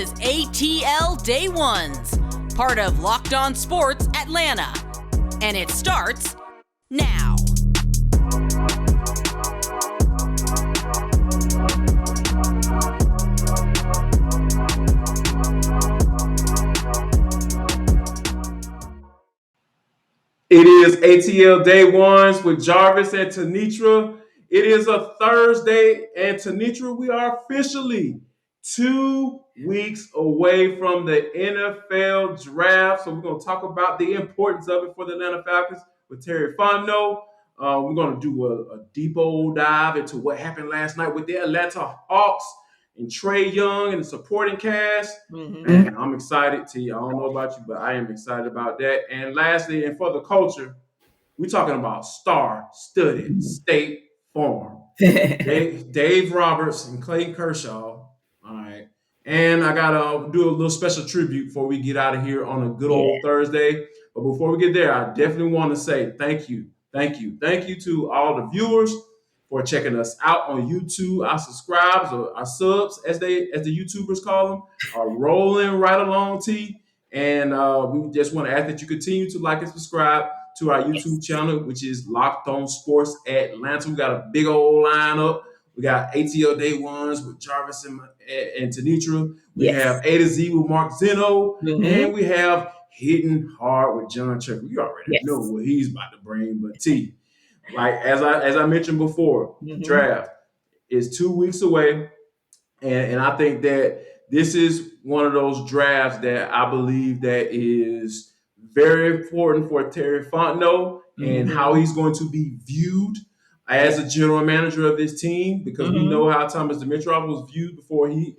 is ATL Day Ones, part of Locked On Sports Atlanta. And it starts now. It is ATL Day Ones with Jarvis and Dimitrov. It is a Thursday, and Dimitrov, we are officially 2 weeks away from the NFL draft. So we're going to talk about the importance of it for the Atlanta Falcons with Terry Fontenot. We're going to do a deep old dive into what happened last night with the Atlanta Hawks and Trey Young and the supporting cast. And I'm excited. I don't know about you, but I am excited about that. And lastly, and for the culture, we're talking about star-studded State Farm. Dave Roberts and Clayton Kershaw. All right. And I got to do a little special tribute before we get out of here on a good old Thursday. But before we get there, I definitely want to say thank you. Thank you to all the viewers for checking us out on YouTube. Our subscribes, or our subs, as the YouTubers call them, are rolling right along, T. And we just want to ask that you continue to like and subscribe to our YouTube channel, which is Locked On Sports Atlanta. We got a big old lineup. We got ATL Day Ones with Jarvis and Dimitrov. We have A to Z with Mark Zeno. And we have Hitting Hard with John Chuck. You already know what he's about to bring. But T, like as I mentioned before, draft is 2 weeks away. And I think that this is one of those drafts that I believe that is very important for Terry Fontenot and how he's going to be viewed as a general manager of this team, because we know how Thomas Dimitrov was viewed before he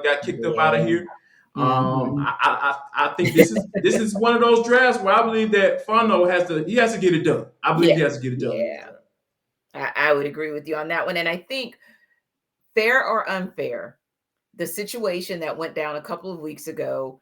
got kicked up out of here. I think this is one of those drafts where I believe that Fontenot has to get it done. I believe he has to get it done. Yeah, I would agree with you on that one. And I think, fair or unfair, the situation that went down a couple of weeks ago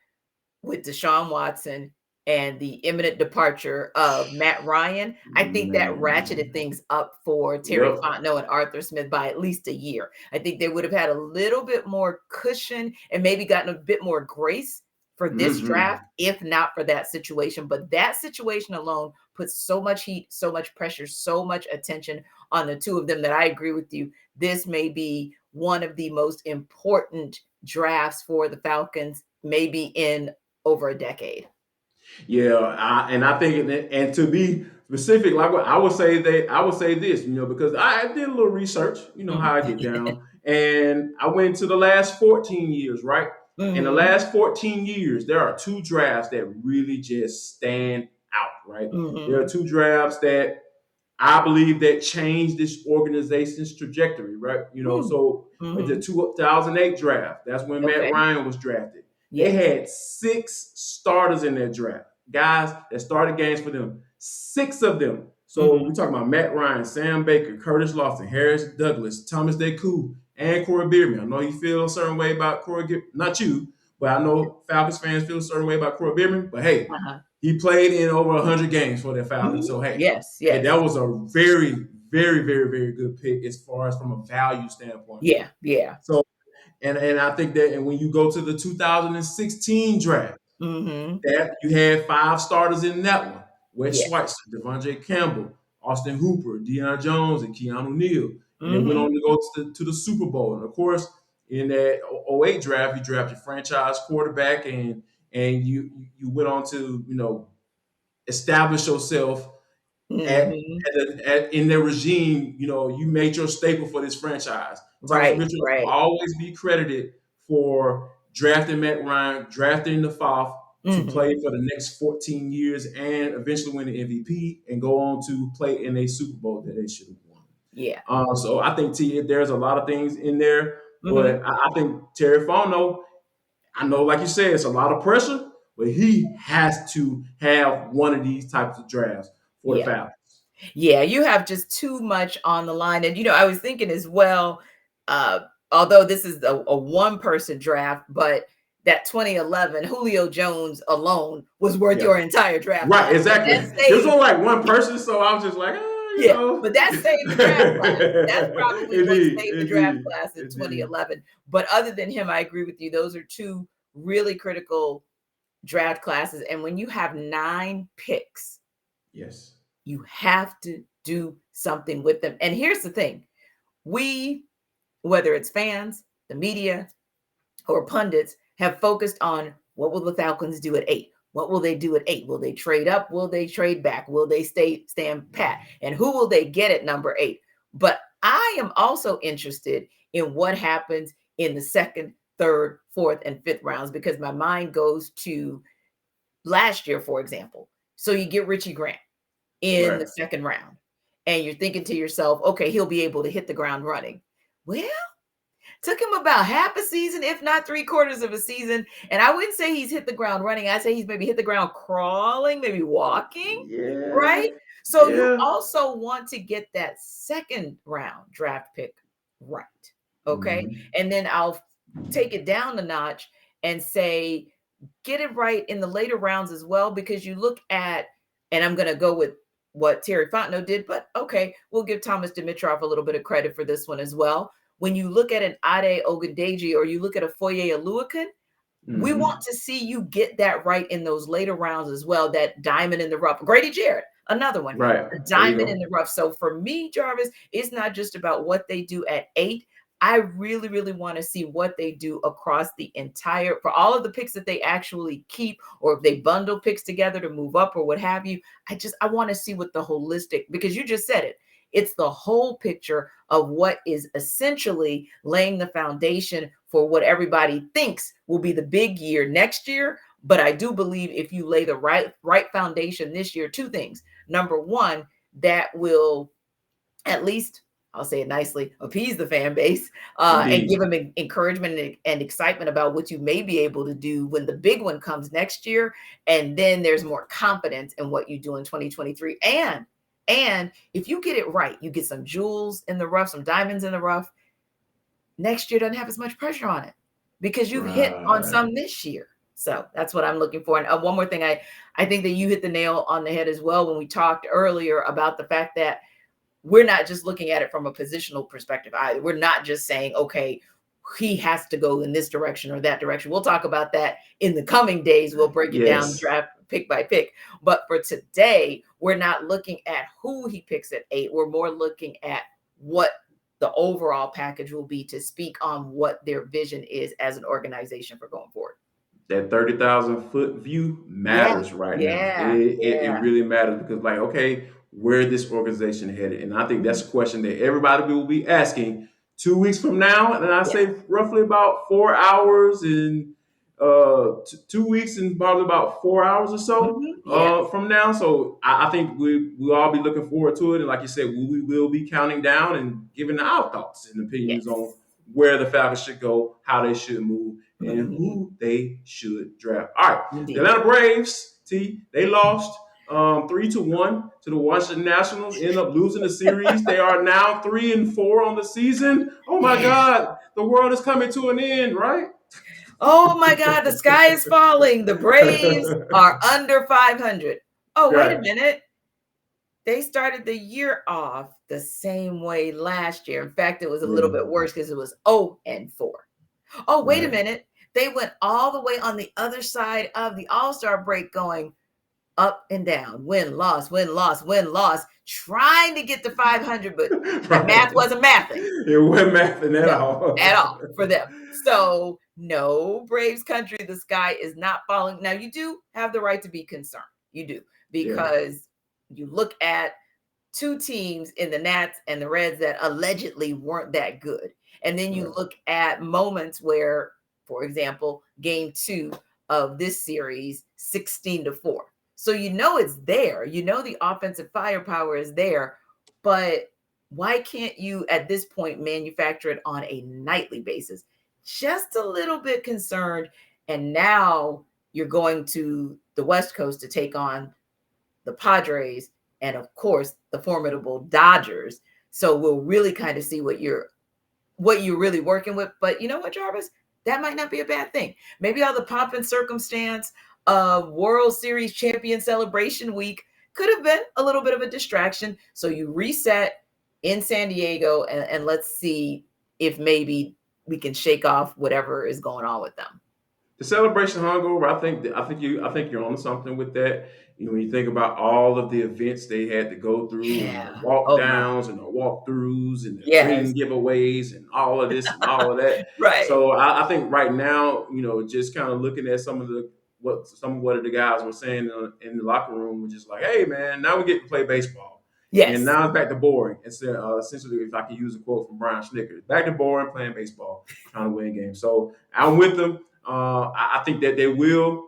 with Deshaun Watson and the imminent departure of Matt Ryan, I think that ratcheted things up for Terry Fontenot and Arthur Smith by at least a year. I think they would have had a little bit more cushion and maybe gotten a bit more grace for this draft, if not for that situation. But that situation alone puts so much heat, so much pressure, so much attention on the two of them that I agree with you. This may be one of the most important drafts for the Falcons, maybe in over a decade. Yeah, I think, and to be specific, like I would say this, because I did a little research, how I get down, and I went to the last 14 years, right? In the last 14 years, there are two drafts that really just stand out, right? There are two drafts that I believe that changed this organization's trajectory, right? So the 2008 draft, that's when Matt Ryan was drafted. They had 6 starters in their draft, guys that started games for them, 6 of them. So we're talking about Matt Ryan, Sam Baker, Curtis Lawson, Harris Douglas, Thomas Deku, and Corey Bierman. I know you feel a certain way about Corey, not you, but I know Falcons fans feel a certain way about Corey Bierman. But hey, he played in over 100 games for the Falcons. So hey, hey, that was a very, very, very, very good pick as far as from a value standpoint. Yeah. So. And I think that, and when you go to the 2016 draft, that you had 5 starters in that one: Wes Schweitzer, Devondre Campbell, Austin Hooper, Deion Jones, and Keanu Neal. And then went on to go to the Super Bowl. And of course, in that 08 draft, you drafted your franchise quarterback, and you went on to establish yourself in their regime. You made your staple for this franchise. Thomas Mitchell will always be credited for drafting Matt Ryan, drafting the Falcons to play for the next 14 years and eventually win the MVP and go on to play in a Super Bowl that they should have won. Yeah. So I think there's a lot of things in there, but I think Terry Fontenot, I know, like you said, it's a lot of pressure, but he has to have one of these types of drafts for the Falcons. Yeah, you have just too much on the line. And, I was thinking as well, although this is a one-person draft, but that 2011 Julio Jones alone was worth your entire draft. Right, exactly. There's only like one person, so I was just like, you Yeah, know. but that saved the draft class. That's probably what Indeed, saved the draft indeed, class in indeed. 2011. But other than him, I agree with you. Those are two really critical draft classes. And when you have 9 picks, Yes. you have to do something with them. And here's the thing. We, whether it's fans, the media, or pundits, have focused on what will the Falcons do at 8? What will they do at 8? Will they trade up? Will they trade back? Will they stand pat? And who will they get at number 8? But I am also interested in what happens in the second, third, fourth, and fifth rounds, because my mind goes to last year, for example. So you get Richie Grant in the Right. second round, and you're thinking to yourself, okay, he'll be able to hit the ground running. Well, took him about half a season, if not 3/4 of a season. And I wouldn't say he's hit the ground running. I'd say he's maybe hit the ground crawling, maybe walking, Yeah. right? So you Yeah. also want to get that second round draft pick right. Okay. Mhm. And then I'll take it down a notch and say, get it right in the later rounds as well, because you look at, and I'm going to go with what Terry Fontenot did, but okay, we'll give Thomas Dimitrov a little bit of credit for this one as well. When you look at an Ade Ogundeji or you look at a Foye Oluokun, we want Mhm. to see you get that right in those later rounds as well. That diamond in the rough. Grady Jarrett, another one, Right. a There you diamond in go. the rough. So for me, Jarvis, it's not just about what they do at 8. I really, really want to see what they do across the entire, for all of the picks that they actually keep, or if they bundle picks together to move up or what have you. I want to see what the holistic, because you just said it. It's the whole picture of what is essentially laying the foundation for what everybody thinks will be the big year next year. But I do believe if you lay the right foundation this year, 2 things. Number one, that will at least, I'll say it nicely, appease the fan base, and give Indeed. them encouragement and excitement about what you may be able to do when the big one comes next year. And then there's more confidence in what you do in 2023. And if you get it right, you get some jewels in the rough, some diamonds in the rough. Next year doesn't have as much pressure on it because you've hit on Right. some this year. So that's what I'm looking for. And one more thing, I think that you hit the nail on the head as well when we talked earlier about the fact that we're not just looking at it from a positional perspective either. We're not just saying, okay, he has to go in this direction or that direction. We'll talk about that in the coming days. We'll break it down Yes. draft pick by pick. But for today, we're not looking at who he picks at 8. We're more looking at what the overall package will be to speak on what their vision is as an organization for going forward. That 30,000-foot view Yeah, matters right now. It, yeah, it it yeah. really matters because, like, okay, where is this organization headed? And I think that's a question that everybody will be asking 2 weeks from now. And I Yeah. say roughly about 4 hours and 2 weeks and probably about 4 hours or so Yeah. from now. So I think we'll all be looking forward to it. And like you said, we will be counting down and giving our thoughts and opinions on Yes. where the Falcons should go, how they should move, and Mhm. who they should draft. All right, the Indeed. Atlanta Braves, they lost 3-1 to the Washington Nationals. End up losing the series. They are now 3-4 on the season. Oh my Yeah. God, the world is coming to an end, right? Oh my God, the sky is falling. The Braves are under 500. Oh, wait a Right. minute. They started the year off the same way last year. In fact, it was a little Yeah. bit worse because it was 0-4. Oh, wait a Right. minute. They went all the way on the other side of the All-Star break, going up and down, win, loss, win, loss, win, loss, trying to get to 500, but that math Right. wasn't mathing. It wasn't mathing at No, all. at all for them. So, no, Braves country, the sky is not falling. Now, you do have the right to be concerned. You do, Yeah. because you look at 2 teams in the Nats and the Reds that allegedly weren't that good. And then you Right. look at moments where, for example, game 2 of this series, 16-4. So you know it's there. You know the offensive firepower is there, but why can't you at this point manufacture it on a nightly basis? Just a little bit concerned. And now you're going to the West Coast to take on the Padres and of course the formidable Dodgers. So we'll really kind of see what you're really working with. But you know what, Jarvis? That might not be a bad thing. Maybe all the pomp and circumstance of World Series champion celebration week could have been a little bit of a distraction. So you reset in San Diego, and let's see if maybe we can shake off whatever is going on with them. The celebration hungover, I think you're on something with that. When you think about all of the events they had to go through, and the Yeah. walk Oh my. downs and the walkthroughs and the Yes. ring giveaways and all of this and all of that. Right. So I think right now, just kind of looking at some of what the guys were saying in the locker room, was just like, hey man, now we get to play baseball. Yes. And now it's back to boring. Essentially, if I can use a quote from Brian Snickers, back to boring, playing baseball, trying to win games. So I'm with them. I think that they will,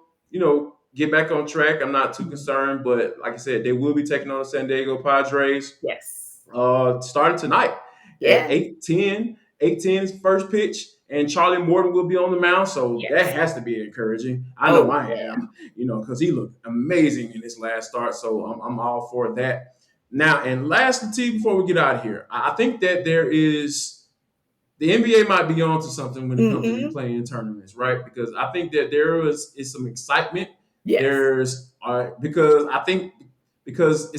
get back on track. I'm not too concerned, but like I said, they will be taking on the San Diego Padres. Yes. Starting tonight at 8:10. 8:10 is first pitch, and Charlie Morton will be on the mound. So that has to be encouraging. I know I am, because he looked amazing in his last start. So I'm all for that. Now, and lastly, T, before we get out of here, I think that the NBA might be onto something when it comes to replaying tournaments, right? Because I think that is some excitement. Yes. Because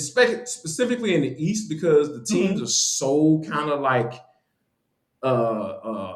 specifically in the East, because the teams are so kind of like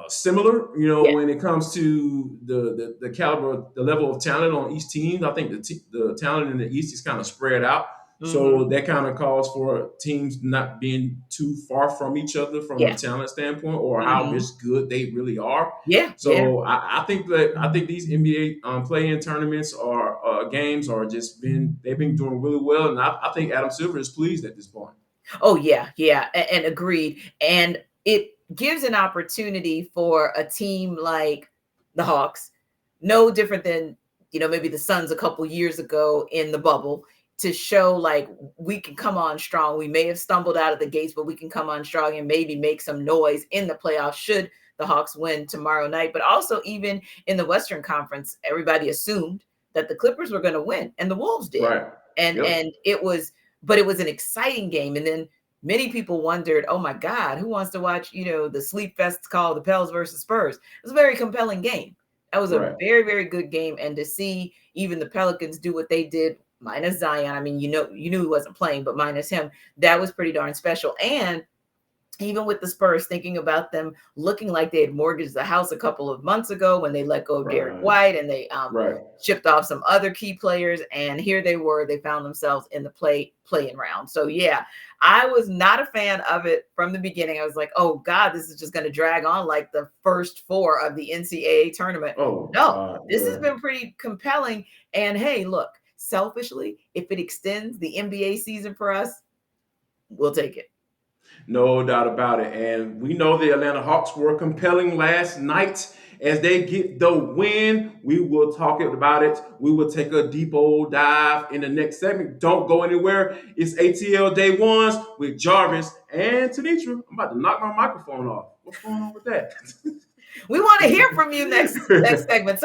similar, when it comes to the caliber, the level of talent on each team. I think the talent in the East is kind of spread out. So that kind of calls for teams not being too far from each other from a talent standpoint, or how just good they really are. Yeah. So I think these NBA play-in tournaments or games they've been doing really well, and I think Adam Silver is pleased at this point. Oh yeah, and agreed. And it gives an opportunity for a team like the Hawks, no different than maybe the Suns a couple years ago in the bubble, to show like we can come on strong. We may have stumbled out of the gates, but we can come on strong and maybe make some noise in the playoffs should the Hawks win tomorrow night. But also, even in the Western Conference, everybody assumed that the Clippers were going to win, and the Wolves did. Right. And it was an exciting game. And then many people wondered, oh my God, who wants to watch, the sleep fest called the Pels versus Spurs? It was a very compelling game. That was a very, very good game. And to see even the Pelicans do what they did, minus Zion, I mean, you knew he wasn't playing, but minus him, that was pretty darn special. And even with the Spurs, thinking about them looking like they had mortgaged the house a couple of months ago when they let go of Derek White, and they shipped off some other key players, and here they found themselves in the play-in round. So yeah, I was not a fan of it from the beginning. I was like, oh God, this is just going to drag on like the first four of the NCAA tournament. This has been pretty compelling. And hey, look, selfishly, if it extends the NBA season for us, we'll take it. No doubt about it. And we know the Atlanta Hawks were compelling last night. As they get the win, we will talk about it. We will take a deep old dive in the next segment. Don't go anywhere. It's ATL Day Ones with Jarvis and Tenitra. I'm about to knock my microphone off. What's going on with that? We want to hear from you next segment. So